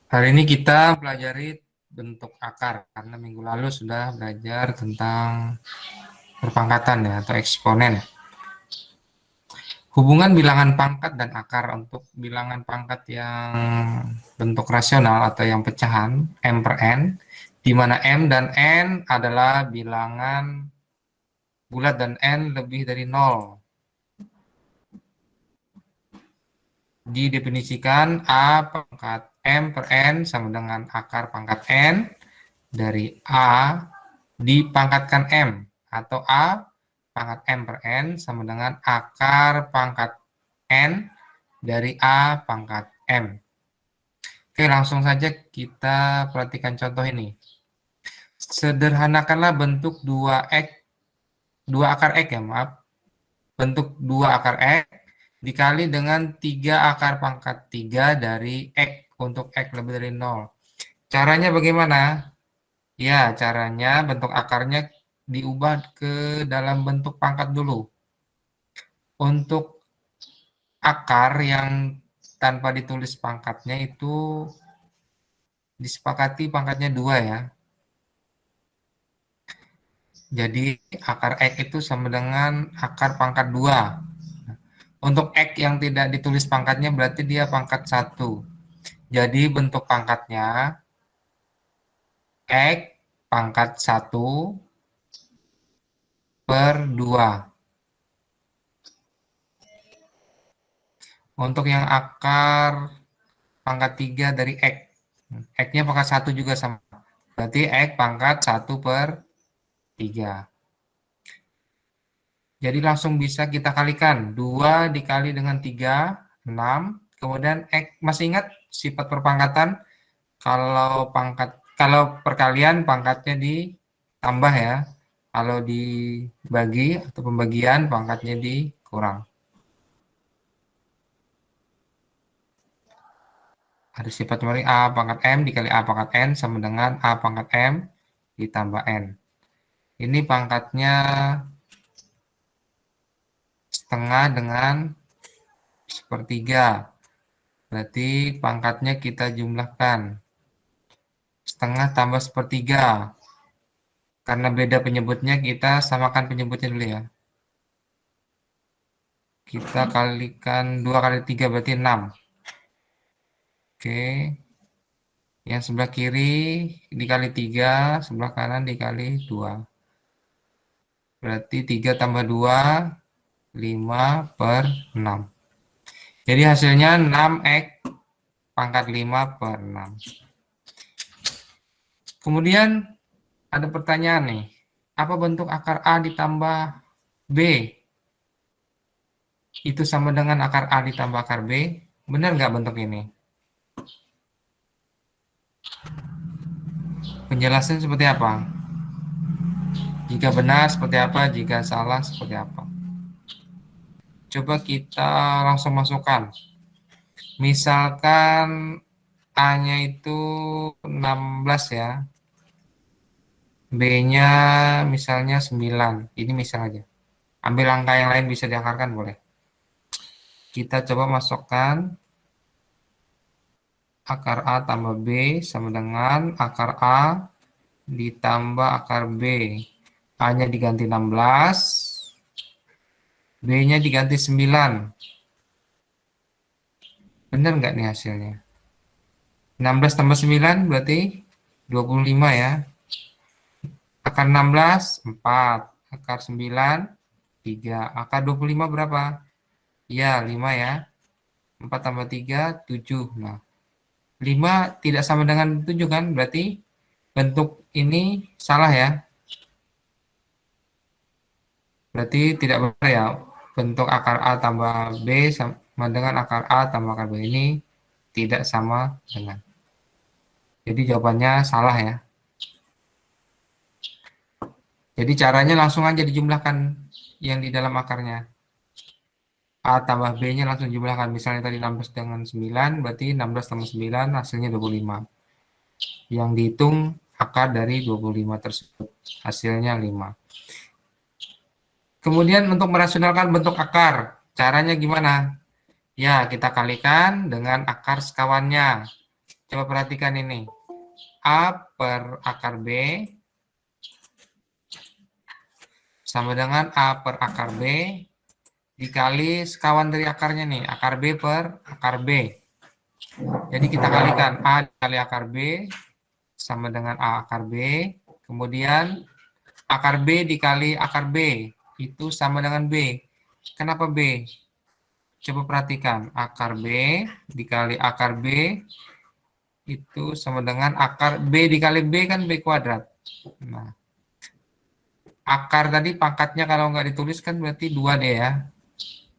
Hari ini kita pelajari bentuk akar karena minggu lalu sudah belajar tentang perpangkatan ya atau eksponen. Hubungan bilangan pangkat dan akar untuk bilangan pangkat yang bentuk rasional atau yang pecahan m per n, di mana m dan n adalah bilangan bulat dan n lebih dari 0. Didefinisikan A pangkat m per n sama dengan akar pangkat n dari A dipangkatkan M, atau A pangkat M per N sama dengan akar pangkat N dari A pangkat M. Oke, langsung saja kita perhatikan contoh ini. Sederhanakanlah bentuk dua akar X ya, maaf. Bentuk dua akar X dikali dengan 3 akar pangkat 3 dari X untuk X lebih dari 0. Caranya bagaimana? Ya, caranya bentuk akarnya diubah ke dalam bentuk pangkat dulu. Untuk akar yang tanpa ditulis pangkatnya itu disepakati pangkatnya 2 ya. Jadi akar X itu sama dengan akar pangkat 2. Untuk X yang tidak ditulis pangkatnya berarti dia pangkat 1. Jadi bentuk pangkatnya X pangkat 1 per 2. Untuk yang akar pangkat 3 dari X. X-nya pangkat 1 juga sama. Berarti X pangkat 1 per 3. Jadi langsung bisa kita kalikan. 2 dikali dengan 3, 6. Kemudian X, masih ingat sifat perpangkatan? Kalau perkalian pangkatnya ditambah ya. Kalau dibagi atau pembagian pangkatnya dikurang. Ada sifat memori A pangkat M dikali A pangkat N sama dengan A pangkat M ditambah N. Ini pangkatnya setengah dengan sepertiga. Berarti pangkatnya kita jumlahkan. Setengah tambah sepertiga. Karena beda penyebutnya, kita samakan penyebutnya dulu ya. Kita kalikan 2 kali 3 berarti 6. Oke. Yang sebelah kiri dikali 3, sebelah kanan dikali 2. Berarti 3 tambah 2, 5 per 6. Jadi hasilnya 6x pangkat 5 per 6. Kemudian ada pertanyaan nih. Apa bentuk akar A ditambah B? Itu sama dengan akar A ditambah akar B? Benar nggak bentuk ini? Penjelasan seperti apa? Jika benar seperti apa? Jika salah seperti apa? Coba kita langsung masukkan. Misalkan A-nya itu 16 ya. B-nya misalnya 9. Ini misal aja. Ambil angka yang lain bisa diakarkan boleh. Kita coba masukkan akar A tambah B sama dengan akar A ditambah akar B. A-nya diganti 16, B-nya diganti 9. Benar nggak nih hasilnya? 16 tambah 9 berarti 25 ya. Akar 16, 4. Akar 9, 3. Akar 25 berapa? Ya, 5 ya. 4 tambah 3, 7. Nah, 5 tidak sama dengan 7 kan? Berarti bentuk ini salah ya. Berarti tidak benar ya. Bentuk akar A tambah B sama dengan akar A tambah akar B ini tidak sama dengan. Jadi jawabannya salah ya. Jadi caranya langsung aja dijumlahkan yang di dalam akarnya. A tambah B-nya langsung jumlahkan. Misalnya tadi 16 dengan 9, berarti 16 tambah 9 hasilnya 25. Yang dihitung akar dari 25 tersebut. Hasilnya 5. Kemudian untuk merasionalkan bentuk akar, caranya gimana? Ya, kita kalikan dengan akar sekawannya. Coba perhatikan ini. A per akar B sama dengan A per akar B dikali sekawan dari akarnya nih, akar B per akar B. Jadi kita kalikan A dikali akar B sama dengan A akar B, kemudian akar B dikali akar B, itu sama dengan B. Kenapa B? Coba perhatikan, akar B dikali akar B, itu sama dengan akar B dikali B kan B kuadrat. Nah, akar tadi pangkatnya kalau nggak ditulis kan berarti 2D ya.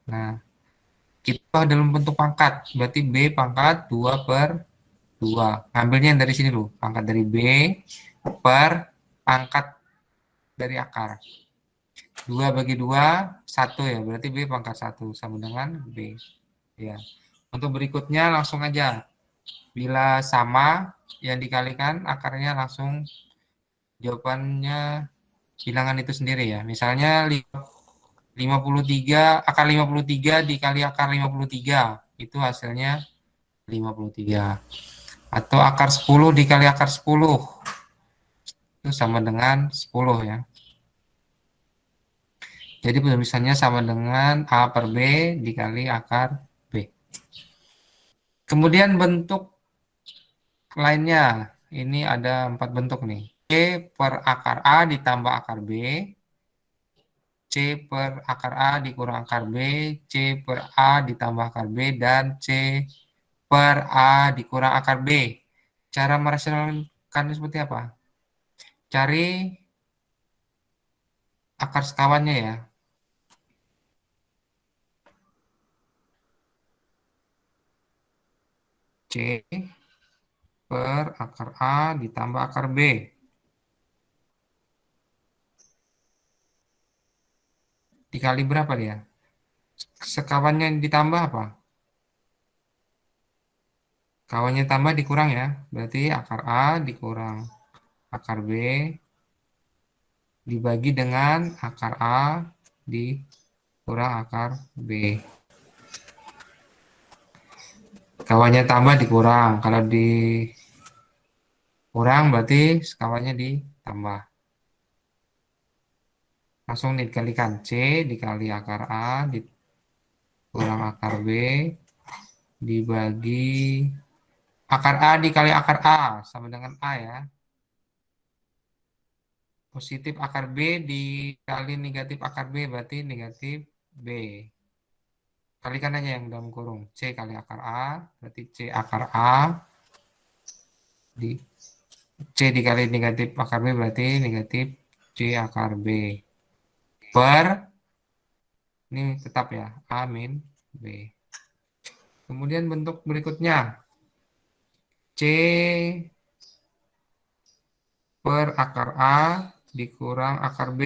Nah, kita dalam bentuk pangkat, berarti B pangkat 2 per 2. Ngambilnya yang dari sini dulu, pangkat dari B per pangkat dari akar. 2 bagi 2, 1 ya, berarti B pangkat 1 sama dengan B. Ya. Untuk berikutnya langsung aja. Bila sama, yang dikalikan akarnya langsung jawabannya bilangan itu sendiri ya. Misalnya 53, akar 53 dikali akar 53, itu hasilnya 53. Atau akar 10 dikali akar 10, itu sama dengan 10 ya. Jadi penulisannya sama dengan A per B dikali akar B. Kemudian bentuk lainnya, ini ada 4 bentuk nih. C per akar A ditambah akar B, C per akar A dikurang akar B, C per A ditambah akar B, dan C per A dikurang akar B. Cara merasionalkan seperti apa? Cari akar sekawannya ya. C per akar A ditambah akar B. Dikali berapa dia? Sekawannya ditambah apa? Kawannya tambah dikurang ya. Berarti akar A dikurang akar B dibagi dengan akar A dikurang akar B. Kawannya tambah dikurang. Kalau dikurang berarti sekawannya ditambah. Langsung dikalikan. C dikali akar A dikurang akar B dibagi akar A dikali akar A sama dengan A ya. Positif akar B dikali negatif akar B berarti negatif B. Kalikan aja yang dalam kurung. C kali akar A berarti C akar A di C dikali negatif akar B berarti negatif C akar B. Per, ini tetap ya, A min B. Kemudian bentuk berikutnya. C per akar A dikurang akar B.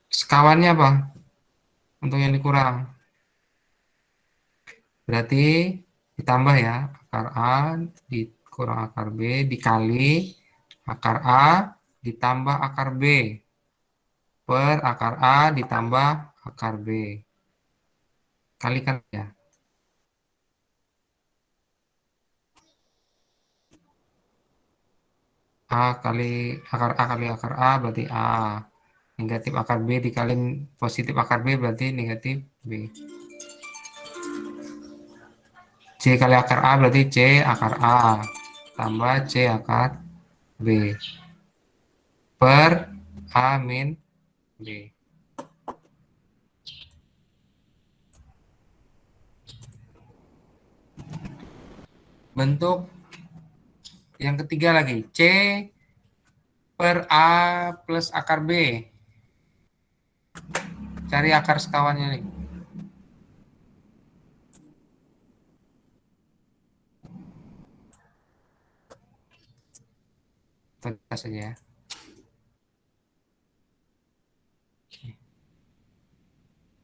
Sekawannya apa? Untuk yang dikurang. Berarti ditambah ya, akar A dikurang akar B dikali akar A ditambah akar B per akar A ditambah akar B. Kalikan ya. A kali akar A berarti A. Negatif akar B dikali positif akar B berarti negatif B. C kali akar A berarti C akar A tambah C akar B per A min B. Bentuk yang ketiga lagi, C per A plus akar B. Cari akar sekawannya nih. Tegas saja ya.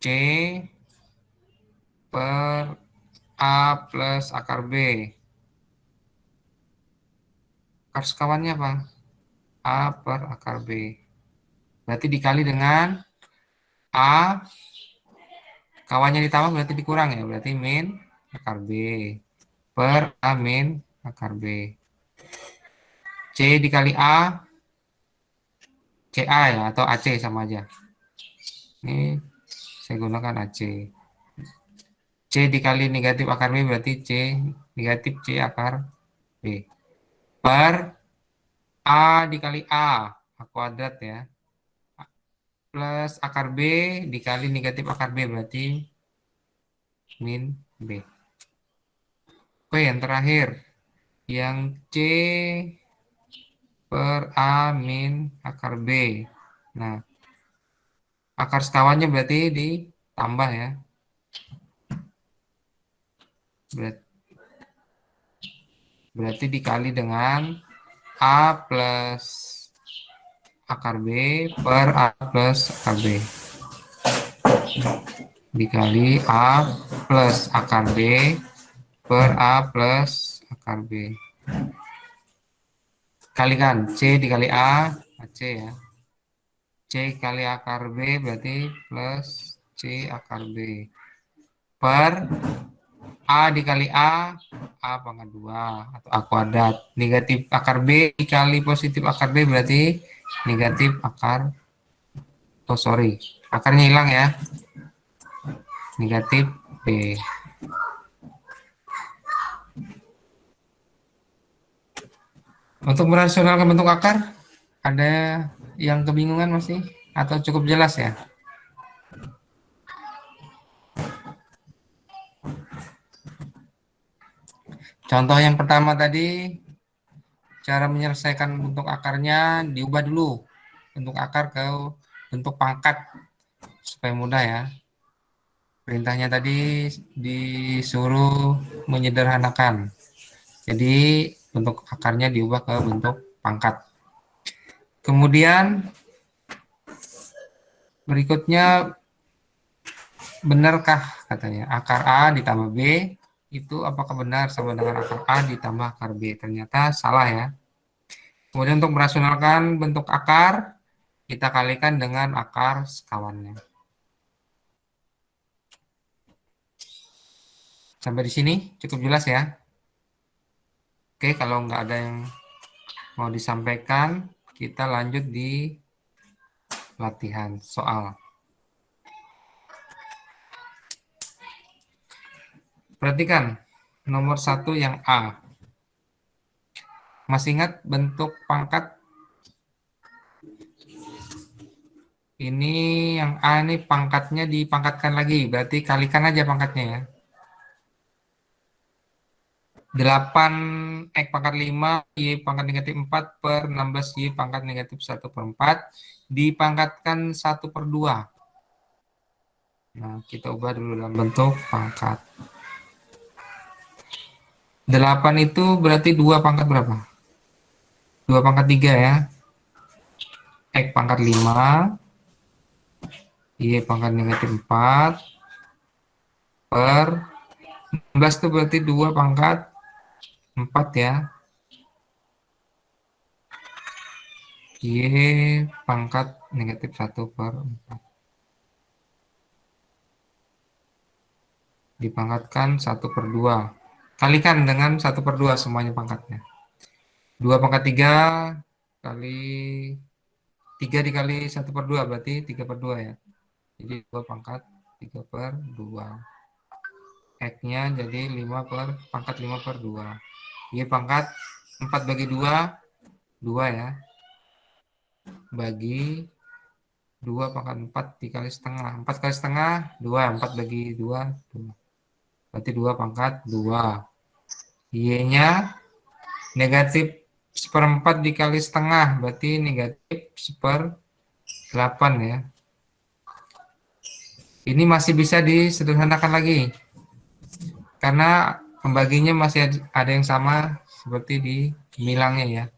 C per A plus akar B. Akar sekawannya apa? A per akar B. Berarti dikali dengan A, kawannya ditambah berarti dikurang ya. Berarti min akar B per A min akar B. C dikali A, CA ya, atau AC sama aja. Ini saya gunakan AC. C dikali negatif akar B berarti C negatif C akar B. Per A dikali A kuadrat ya. Plus akar B dikali negatif akar B berarti min B. Oke, yang terakhir. Yang C per A min akar B. Nah, akar sekawannya berarti ditambah ya. Berarti dikali dengan A plus akar B per A plus akar B. Dikali A plus akar B per A plus akar B. Kalikan C dikali A, C ya. C kali akar B berarti plus C akar B. Per A dikali A pangkat 2 atau A kuadrat. Negatif akar B dikali positif akar B berarti negatif akar, oh sorry, akarnya hilang ya. Negatif B. Untuk merasionalkan bentuk akar, ada yang kebingungan masih? Atau cukup jelas ya? Contoh yang pertama tadi, cara menyelesaikan bentuk akarnya diubah dulu. Bentuk akar ke bentuk pangkat, supaya mudah ya. Perintahnya tadi disuruh menyederhanakan. Jadi bentuk akarnya diubah ke bentuk pangkat. Kemudian berikutnya, benarkah katanya akar A ditambah B itu apakah benar sama dengan akar A ditambah akar B? Ternyata salah ya. Kemudian untuk merasionalkan bentuk akar, kita kalikan dengan akar sekawannya. Sampai di sini cukup jelas ya. Oke, kalau nggak ada yang mau disampaikan, kita lanjut di latihan soal. Perhatikan nomor 1 yang A. Masih ingat bentuk pangkat? Ini yang A ini pangkatnya dipangkatkan lagi, berarti kalikan aja pangkatnya ya. 8 X pangkat 5 Y pangkat negatif 4 per 16 Y pangkat negatif 1 per 4 dipangkatkan 1 per 2. Nah, kita ubah dulu dalam bentuk pangkat. 8 itu berarti 2 pangkat berapa? 2 pangkat 3 ya. X pangkat 5 Y pangkat negatif 4 per 16 itu berarti 2 pangkat 4 ya. Y pangkat negatif 1 per 4. Dipangkatkan 1 per 2. Kalikan dengan 1 per 2 semuanya pangkatnya. 2 pangkat 3 kali 3 dikali 1 per 2 berarti 3 per 2 ya. Jadi 2 pangkat 3 per 2. X-nya jadi 5 per pangkat 5 per 2. Y pangkat 4 bagi 2, 2 ya. Bagi 2 pangkat 4 dikali setengah. 4 kali setengah, 2. 4 bagi 2, 2. Berarti 2 pangkat 2. Y-nya negatif seperempat dikali setengah, berarti negatif 1/8 ya. Ini masih bisa disederhanakan lagi. Karena pembaginya masih ada yang sama seperti di gimilangnya ya.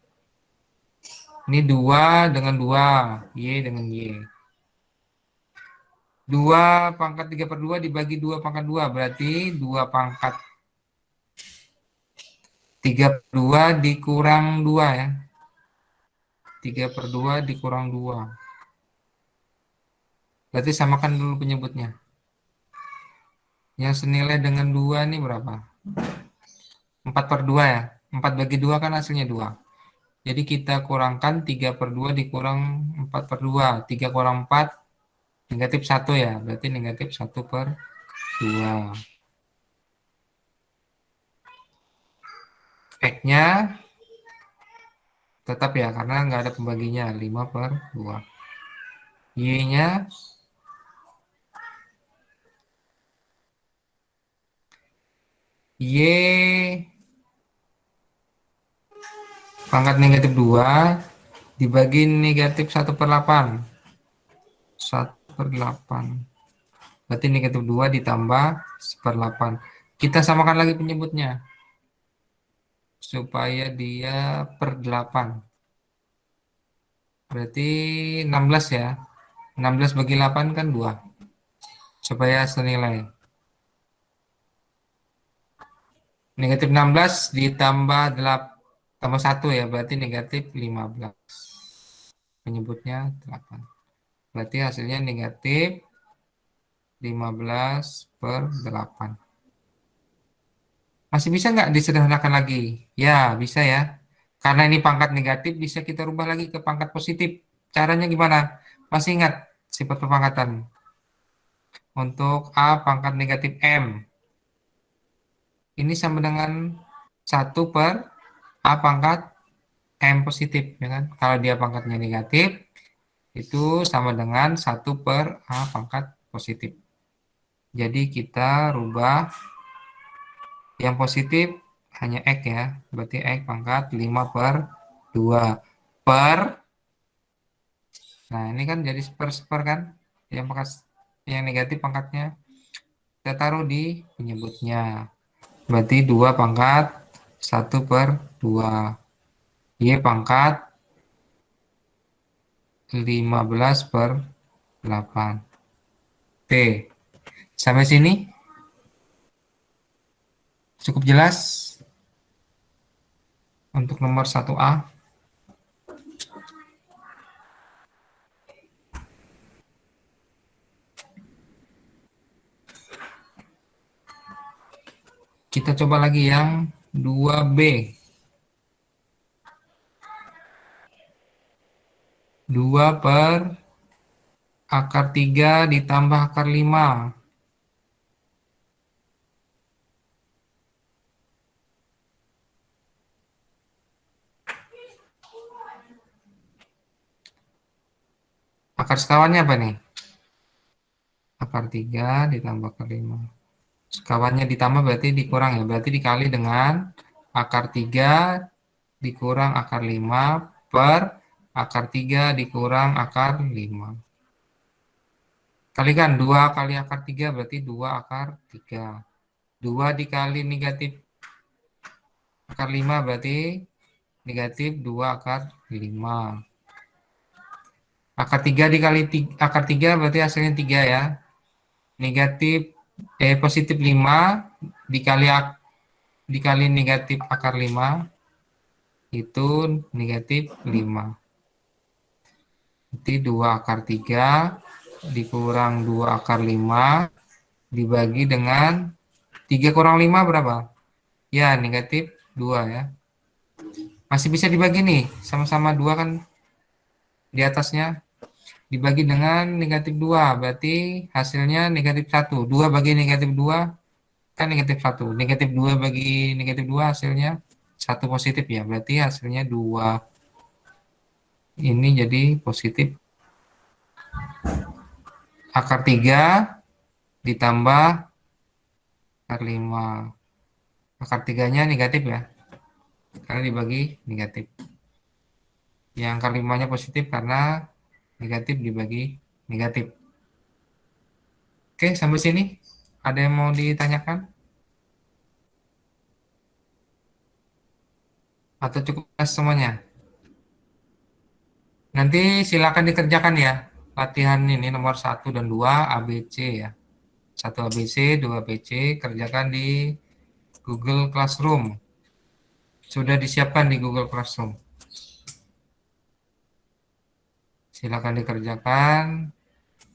Ini 2 dengan 2, Y dengan Y. 2 pangkat 3 per 2 dibagi 2 pangkat 2, berarti 2 pangkat 3 per 2 dikurang 2 ya. 3 per 2 dikurang 2. Berarti samakan dulu penyebutnya. Yang senilai dengan 2 ini berapa? 4/2 ya. 4 bagi 2 kan hasilnya 2. Jadi kita kurangkan 3 per 2 dikurang 4 per 2. 3 kurang 4, negatif 1 ya. Berarti negatif 1 per 2. X-nya tetap ya, karena nggak ada pembaginya. 5 per 2. Y-nya Y pangkat negatif 2 dibagi negatif 1/8. 1/8. Berarti negatif 2 ditambah 1/8. Kita samakan lagi penyebutnya. Supaya dia per 8. Berarti 16 ya. 16 bagi 8 kan 2. Supaya senilai. Negatif 16 ditambah 8, tambah 1 ya. Berarti negatif 15. Penyebutnya 8. Berarti hasilnya negatif 15 per 8. Masih bisa nggak disederhanakan lagi? Ya, bisa ya. Karena ini pangkat negatif, bisa kita rubah lagi ke pangkat positif. Caranya gimana? Masih ingat sifat perpangkatan? Untuk A pangkat negatif M. Ini sama dengan 1 per A pangkat M positif. Ya kan? Kalau dia pangkatnya negatif, itu sama dengan 1 per A pangkat positif. Jadi kita rubah yang positif hanya X ya. Berarti X pangkat 5 per 2 per. Nah, ini kan jadi seper kan. Yang pangkat yang negatif pangkatnya kita taruh di penyebutnya. Berarti 2 pangkat 1 per 2. Y pangkat 15 per 8. T. Sampai sini cukup jelas untuk nomor 1A. Kita coba lagi yang 2B. 2 per akar 3 ditambah akar 5. Akar sekawannya apa nih? Akar 3 ditambah akar 5. Sekawannya ditambah berarti dikurang ya. Berarti dikali dengan akar 3 dikurang akar 5 per akar 3 dikurang akar 5. Kalikan 2 kali akar 3 berarti 2 akar 3. 2 dikali negatif akar 5 berarti negatif 2 akar 5. Akar 3 dikali akar 3 berarti hasilnya 3 ya. Negatif positif 5 dikali dikali negatif akar 5 itu negatif 5. Berarti 2 akar 3 dikurang 2 akar 5 dibagi dengan 3 kurang 5 berapa? Ya, negatif 2 ya. Masih bisa dibagi nih, sama-sama 2 kan di atasnya. Dibagi dengan negatif 2, berarti hasilnya negatif 1. 2 bagi negatif 2 kan negatif 1. Negatif 2 bagi negatif 2 hasilnya 1 positif ya. Berarti hasilnya 2. Ini jadi positif akar 3 ditambah akar 5. Akar 3-nya negatif ya, karena dibagi negatif. Yang akar 5-nya positif karena negatif dibagi negatif. Oke, sampai sini. Ada yang mau ditanyakan? Atau cukup semuanya? Nanti silakan dikerjakan ya. Latihan ini nomor 1 dan 2 ABC ya. 1 ABC, 2 ABC kerjakan di Google Classroom. Sudah disiapkan di Google Classroom. Silakan dikerjakan.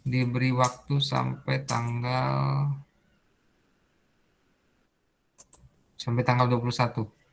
Diberi waktu sampai tanggal sampai tanggal 21.